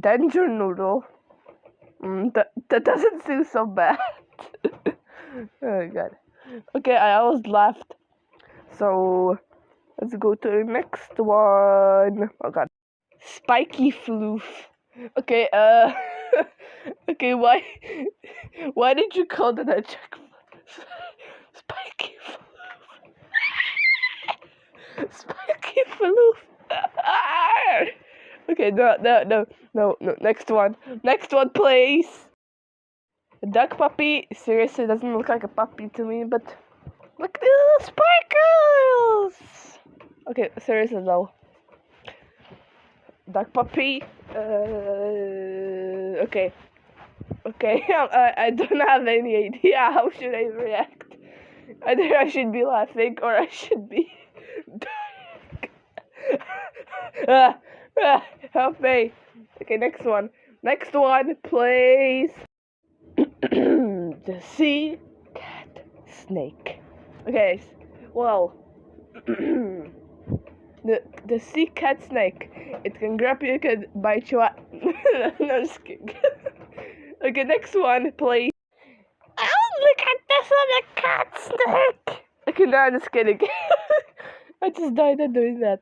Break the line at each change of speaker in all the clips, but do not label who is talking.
Danger noodle. That doesn't seem so bad. Oh god. Okay, I almost left. So let's go to the next one. Oh god. Spiky floof. Okay, okay, why did you call that a jackpot? Spiky floof. Spiky floof. Okay, no, next one, please. A duck puppy, seriously, doesn't look like a puppy to me, but look at the little sparkles! Okay, seriously though. Duck puppy, okay, I don't have any idea how should I react. Either I should be laughing or I should be dying. Help me. Okay, next one, please. The sea cat snake. Okay, well, the sea cat snake. It can grab you, it can bite you. No, just kidding. Okay, next one, please. Oh, look at this little cat snake. Okay, no, I'm just kidding. I just died at doing that.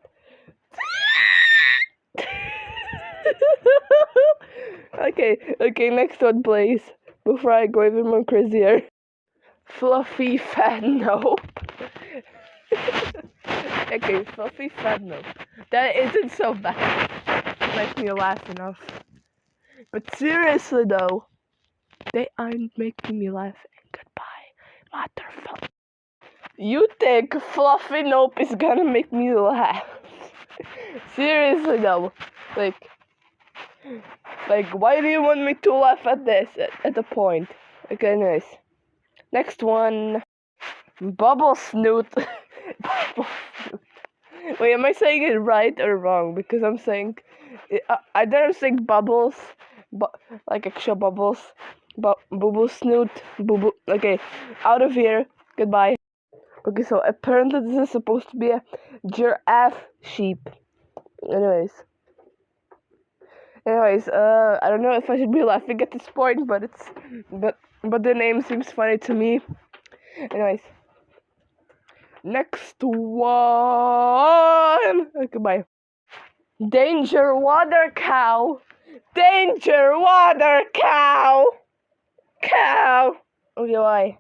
Okay, next one, please. Before I go even more crazier. Fluffy fat nope. Okay, fluffy fat nope. That isn't so bad. It makes me laugh enough. But seriously though, they aren't making me laugh. And goodbye, waterfall. You think fluffy nope is gonna make me laugh? Seriously though, like, why do you want me to laugh at this at the point? Okay, anyways. Next one. Bubble snoot. Bubble snoot. Wait, am I saying it right or wrong? Because I'm saying, either I'm saying bubbles, like actual bubbles, bubble snoot, bubble. Okay, out of here. Goodbye. Okay, so apparently this is supposed to be a giraffe sheep. Anyways, I don't know if I should be laughing at this point, but the name seems funny to me. Anyways, next one. Okay, bye. Danger water cow. Danger water cow. Cow. Okay, why?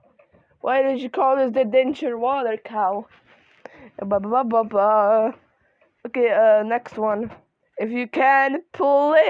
Why did you call this the danger water cow? Okay, next one. If you can, please.